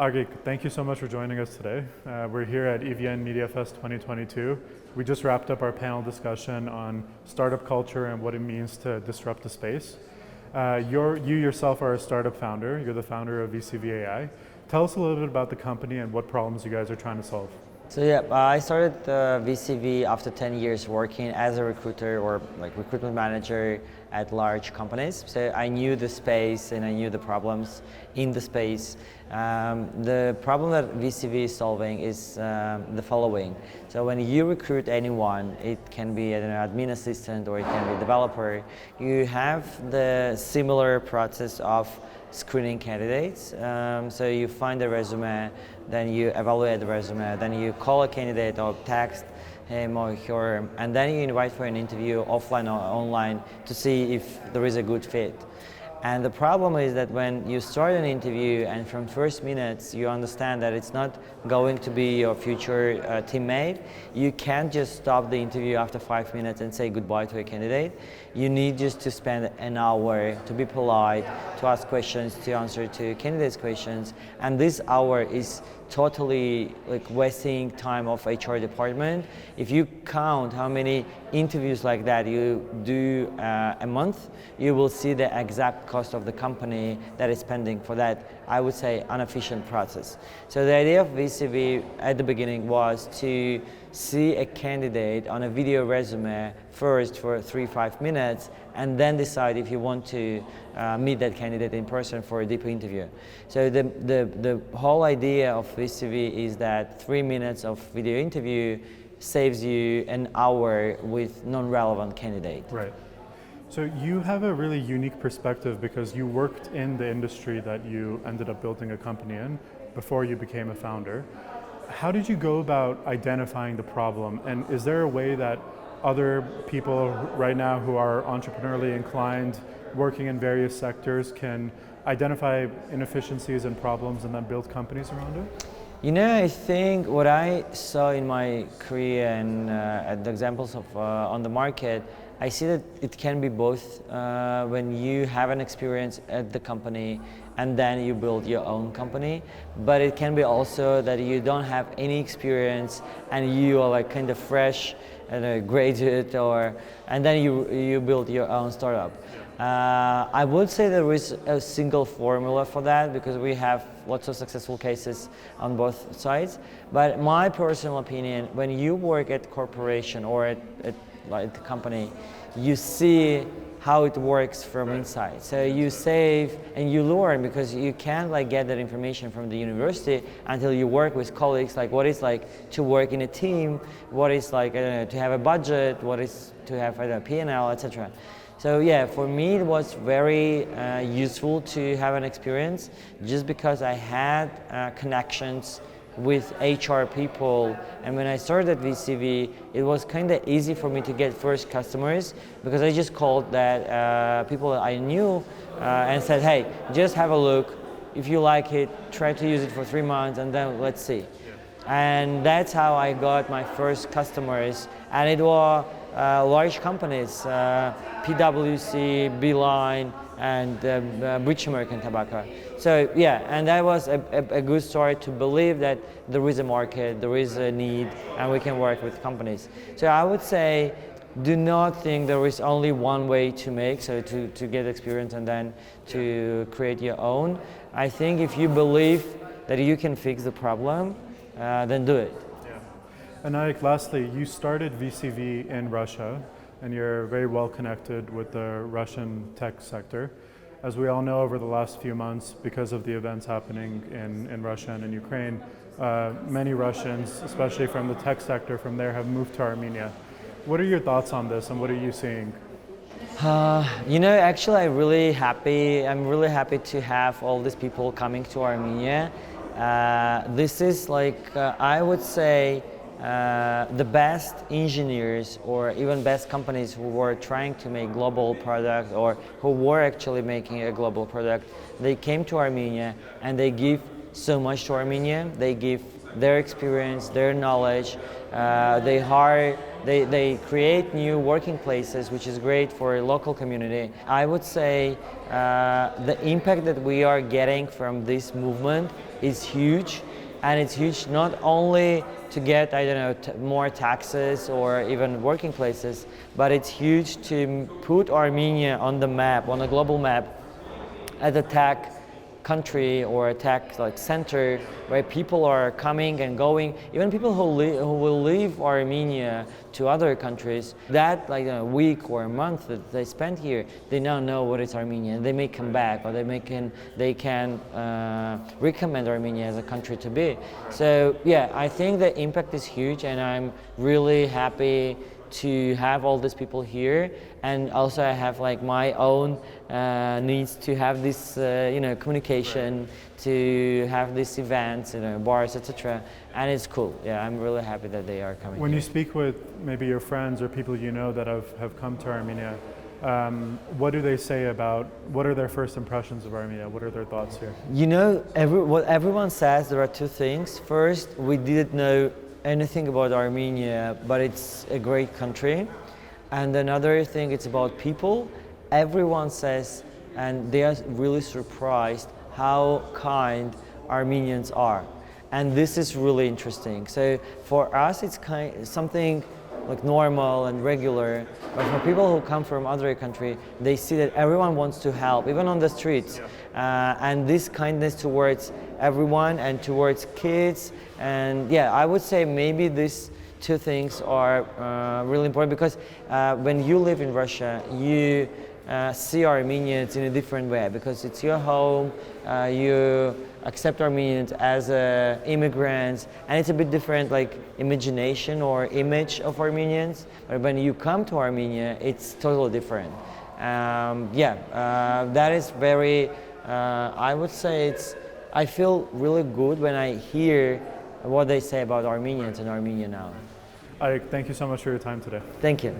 Arik, thank you so much for joining us today. We're here at EVN Media Fest 2022. We just wrapped up our panel discussion on startup culture and what it means to disrupt the space. You yourself are a startup founder. You're the founder of VCV AI. Tell us a little bit about the company and what problems you guys are trying to solve. So yeah, I started VCV after 10 years working as a recruiter or like recruitment manager at large companies. So I knew the space and I knew the problems in the space. The problem that VCV is solving is the following. So when you recruit anyone, it can be an admin assistant or it can be a developer, you have the similar process of screening candidates. So you find the resume, then you evaluate the resume, then you call a candidate or text him or her, and then you invite for an interview offline or online to see if there is a good fit. And the problem is that when you start an interview and from first minutes you understand that it's not going to be your future teammate, you can't just stop the interview after 5 minutes and say goodbye to a candidate. You need just to spend an hour to be polite, to ask questions, to answer to candidates' questions. And this hour is totally like wasting time of HR department. If you count how many interviews like that you do a month, you will see the exact cost of the company that is spending for that, I would say, inefficient process. So the idea of VCV at the beginning was to see a candidate on a video resume first for 3-5 minutes and then decide if you want to meet that candidate in person for a deeper interview. So the whole idea of VCV is that 3 minutes of video interview saves you an hour with non-relevant candidate. Right. So you have a really unique perspective because you worked in the industry that you ended up building a company in before you became a founder. How did you go about identifying the problem? And is there a way that other people right now who are entrepreneurially inclined, working in various sectors, can identify inefficiencies and problems and then build companies around it? You know, I think what I saw in my career and at the examples of on the market, I see that it can be both when you have an experience at the company and then you build your own company, but it can be also that you don't have any experience and you are like kind of fresh and a graduate, and then you build your own startup. I would say there is a single formula for that because we have lots of successful cases on both sides. But my personal opinion, when you work at corporation or at the company, you see how it works from inside. So you save and you learn because you can't like get that information from the university until you work with colleagues, like what it's like to work in a team, what it's like to have a budget, what is to have a P&L, etc. So yeah, for me it was very useful to have an experience just because I had connections with HR people, and when I started at VCV, it was kind of easy for me to get first customers because I just called that people that I knew and said, hey, just have a look. If you like it, try to use it for 3 months and then let's see. And that's how I got my first customers, and it were large companies, PwC, Beeline, and British American Tobacco. So yeah, and that was a good start to believe that there is a market, there is a need, and we can work with companies. So I would say, do not think there is only one way to make, so to get experience and then to create your own. I think if you believe that you can fix the problem, then do it. Yeah. And Arik, lastly, you started VCV in Russia, and you're very well connected with the Russian tech sector. As we all know, over the last few months, because of the events happening in Russia and in Ukraine, many Russians, especially from the tech sector from there, have moved to Armenia. What are your thoughts on this, and what are you seeing? You know, actually, I'm really happy to have all these people coming to Armenia. This is like, I would say, the best engineers or even best companies who were trying to make global products or who were actually making a global product, they came to Armenia and they give so much to Armenia. They give their experience, their knowledge. They hire They create new working places, which is great for a local community. I would say the impact that we are getting from this movement is huge, and it's huge not only to get, I don't know, more taxes or even working places, but it's huge to put Armenia on the map, on a global map, as a tech country or a tech center where people are coming and going. Even people who will leave Armenia to other countries, that a week or a month that they spend here, they now know what is Armenia. They may come back, or they can recommend Armenia as a country to be. So yeah, I think the impact is huge, and I'm really happy to have all these people here, and also I have my own needs to have this communication, to have these events, bars, etc. And it's cool. Yeah, I'm really happy that they are coming. When here. you speak with maybe your friends or people you know that have come to Armenia, what do they say about, what are their first impressions of Armenia? What are their thoughts here? What everyone says, there are two things. First, we didn't know anything about Armenia, but it's a great country. And another thing, it's about people. Everyone says, and they are really surprised how kind Armenians are. And this is really interesting. So for us, it's something normal and regular, but for people who come from other country, they see that everyone wants to help, even on the streets. And this kindness towards everyone and towards kids. And yeah, I would say maybe these two things are really important, because when you live in Russia, you see Armenians in a different way, because it's your home, you accept Armenians as immigrants, and it's a bit different imagination or image of Armenians. But when you come to Armenia, it's totally different. That is very, I would say I feel really good when I hear what they say about Armenians and Armenia now. Arik, thank you so much for your time today. Thank you.